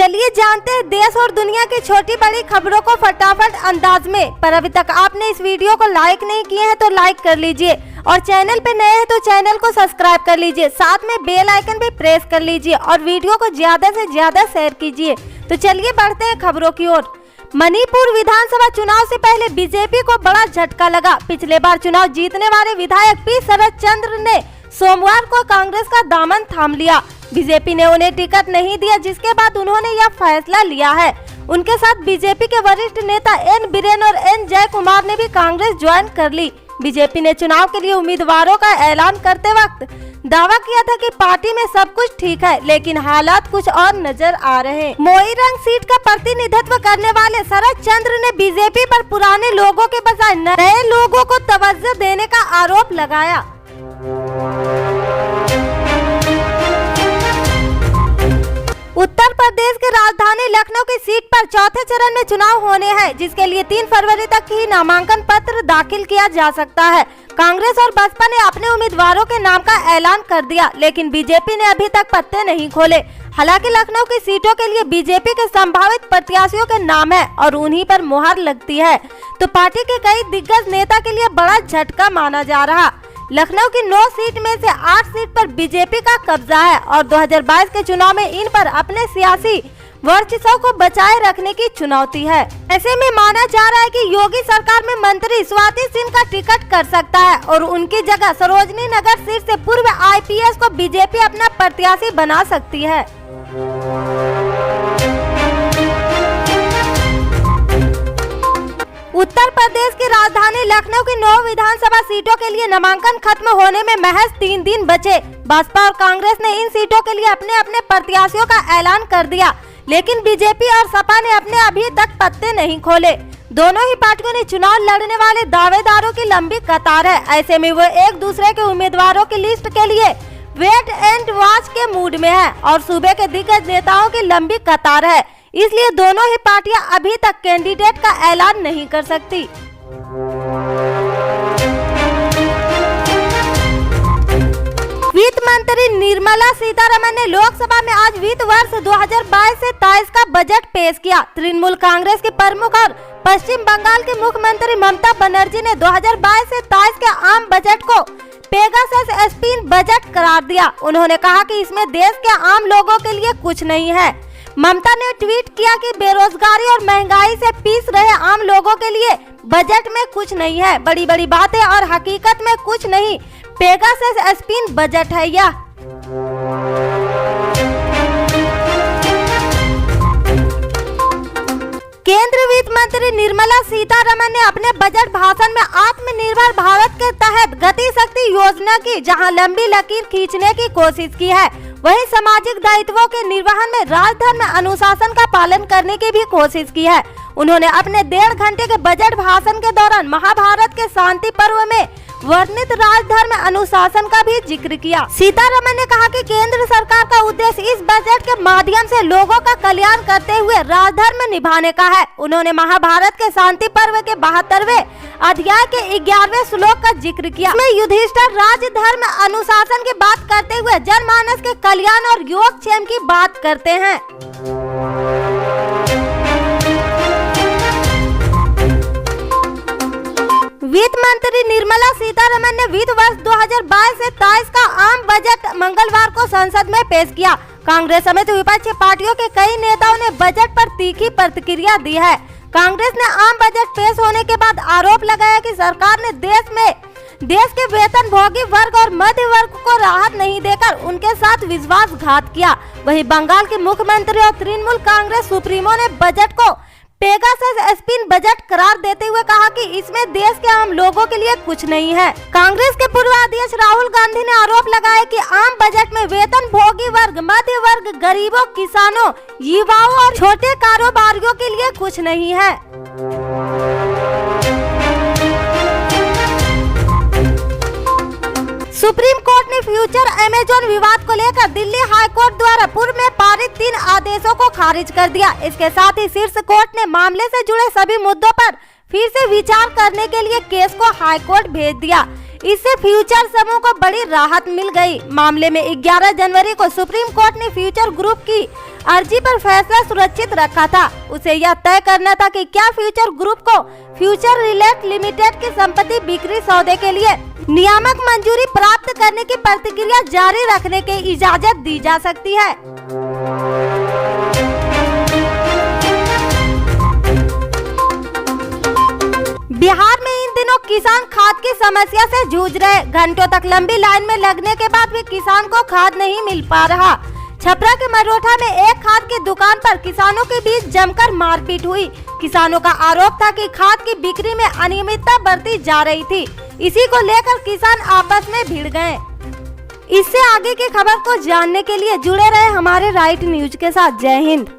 चलिए जानते हैं देश और दुनिया की छोटी बड़ी खबरों को फटाफट अंदाज में। पर अभी तक आपने इस वीडियो को लाइक नहीं किए हैं तो लाइक कर लीजिए और चैनल पे नए हैं तो चैनल को सब्सक्राइब कर लीजिए, साथ में बेल आइकन भी प्रेस कर लीजिए और वीडियो को ज्यादा से ज्यादा शेयर कीजिए। तो चलिए बढ़ते हैं खबरों की ओर। मणिपुर विधानसभा चुनाव से पहले बीजेपी को बड़ा झटका लगा। पिछले बार चुनाव जीतने वाले विधायक पी शरद चंद्र ने सोमवार को कांग्रेस का दामन थाम लिया। बीजेपी ने उन्हें टिकट नहीं दिया, जिसके बाद उन्होंने यह फैसला लिया है। उनके साथ बीजेपी के वरिष्ठ नेता एन बीरेन और एन जय कुमार ने भी कांग्रेस ज्वाइन कर ली। बीजेपी ने चुनाव के लिए उम्मीदवारों का ऐलान करते वक्त दावा किया था कि पार्टी में सब कुछ ठीक है, लेकिन हालात कुछ और नजर आ रहे हैं। मोईरंग सीट का प्रतिनिधित्व करने वाले शरद चंद्र ने बीजेपी पर पुराने लोगों के बजाय नए लोगों को तवज्जो देने का आरोप लगाया। उत्तर प्रदेश की राजधानी लखनऊ की सीट पर चौथे चरण में चुनाव होने हैं, जिसके लिए 3 फरवरी तक ही नामांकन पत्र दाखिल किया जा सकता है। कांग्रेस और बसपा ने अपने उम्मीदवारों के नाम का ऐलान कर दिया, लेकिन बीजेपी ने अभी तक पत्ते नहीं खोले। हालांकि लखनऊ की सीटों के लिए बीजेपी के संभावित प्रत्याशियों के नाम है और उन्हीं पर मुहर लगती है, तो पार्टी के कई दिग्गज नेता के लिए बड़ा झटका माना जा रहा। लखनऊ की 9 सीट में से 8 सीट पर बीजेपी का कब्जा है और 2022 के चुनाव में इन पर अपने सियासी वर्चस्व को बचाए रखने की चुनौती है। ऐसे में माना जा रहा है कि योगी सरकार में मंत्री स्वाति सिंह का टिकट कर सकता है और उनकी जगह सरोजनी नगर सीट से पूर्व आईपीएस को बीजेपी अपना प्रत्याशी बना सकती है। उत्तर प्रदेश की राजधानी लखनऊ की 9 विधानसभा सीटों के लिए नामांकन खत्म होने में महज 3 दिन बचे। बसपा और कांग्रेस ने इन सीटों के लिए अपने अपने प्रत्याशियों का ऐलान कर दिया, लेकिन बीजेपी और सपा ने अपने अभी तक पत्ते नहीं खोले। दोनों ही पार्टियों ने चुनाव लड़ने वाले दावेदारों की लंबी कतार है। ऐसे में वो एक दूसरे के उम्मीदवारों की लिस्ट के लिए वेट एंड वॉच के मूड में है और सूबे के दिग्गज नेताओं की लंबी कतार है, इसलिए दोनों ही पार्टियां अभी तक कैंडिडेट का ऐलान नहीं कर सकती। वित्त मंत्री निर्मला सीतारमण ने लोकसभा में आज वित्त वर्ष 2022 से 23 का बजट पेश किया। तृणमूल कांग्रेस के प्रमुख और पश्चिम बंगाल के मुख्यमंत्री ममता बनर्जी ने 2022 से 23 के आम बजट को पेगासस स्पिन बजट करार दिया। उन्होंने कहा कि इसमें देश के आम लोगों के लिए कुछ नहीं है। ममता ने ट्वीट किया कि बेरोजगारी और महंगाई से पीस रहे आम लोगों के लिए बजट में कुछ नहीं है, बड़ी बड़ी बातें और हकीकत में कुछ नहीं, पेगासस स्पिन बजट है यह। केंद्रीय वित्त मंत्री निर्मला सीतारमण ने अपने बजट भाषण में आत्मनिर्भर भारत के तहत गति शक्ति योजना की जहां लंबी लकीर खींचने की कोशिश की है, वहीं सामाजिक दायित्वों के निर्वहन में राजधर्म अनुशासन का पालन करने की भी कोशिश की है। उन्होंने अपने 1.5 घंटे के बजट भाषण के दौरान महाभारत के शांति पर्व में वर्णित राजधर्म अनुशासन का भी जिक्र किया। सीतारमण ने कहा कि केंद्र सरकार का उद्देश्य इस बजट के माध्यम से लोगों का कल्याण करते हुए राजधर्म निभाने का है। उन्होंने महाभारत के शांति पर्व के 72वें अध्याय के 11वें श्लोक का जिक्र किया। इसमें युधिष्ठिर राजधर्म अनुशासन की बात करते हुए जनमानस के कल्याण और योगक्षेम की बात करते हैं। वित्त मंत्री निर्मला सीतारमण ने वित्त वर्ष 2022 से 23 का आम बजट मंगलवार को संसद में पेश किया। कांग्रेस समेत विपक्षी पार्टियों के कई नेताओं ने बजट पर तीखी प्रतिक्रिया दी है। कांग्रेस ने आम बजट पेश होने के बाद आरोप लगाया कि सरकार ने देश के वेतनभोगी वर्ग और मध्य वर्ग को राहत नहीं देकर उनके साथ विश्वासघात किया। वहीं बंगाल के मुख्यमंत्री और तृणमूल कांग्रेस सुप्रीमो ने बजट को पेगासस स्पिन बजट करार देते हुए कहा कि इसमें देश के आम लोगों के लिए कुछ नहीं है। कांग्रेस के पूर्व अध्यक्ष राहुल गांधी ने आरोप लगाया कि आम बजट में वेतन भोगी वर्ग, मध्य वर्ग, गरीबों, किसानों, युवाओं और छोटे कारोबारियों के लिए कुछ नहीं है। सुप्रीम कोर्ट ने फ्यूचर अमेजॉन विवाद को लेकर दिल्ली हाई कोर्ट द्वारा पूर्व में पारित 3 आदेशों को खारिज कर दिया। इसके साथ ही शीर्ष कोर्ट ने मामले से जुड़े सभी मुद्दों पर फिर से विचार करने के लिए केस को हाई कोर्ट भेज दिया। इससे फ्यूचर समूह को बड़ी राहत मिल गई। मामले में 11 जनवरी को सुप्रीम कोर्ट ने फ्यूचर ग्रुप की अर्जी पर फैसला सुरक्षित रखा था। उसे यह तय करना था कि क्या फ्यूचर ग्रुप को फ्यूचर रिलेट लिमिटेड की संपत्ति बिक्री सौदे के लिए नियामक मंजूरी प्राप्त करने की प्रक्रिया जारी रखने की इजाजत दी जा सकती है। बिहार में इन दिनों किसान खाद की समस्या से जूझ रहे। घंटों तक लंबी लाइन में लगने के बाद भी किसान को खाद नहीं मिल पा रहा। छपरा के मरोठा में एक खाद की दुकान पर किसानों के बीच जमकर मारपीट हुई। किसानों का आरोप था कि खाद की बिक्री में अनियमितता बरती जा रही थी। इसी को लेकर किसान आपस में भिड़ गए। इससे आगे की खबर को जानने के लिए जुड़े रहे हमारे राइट न्यूज के साथ। जय हिंद।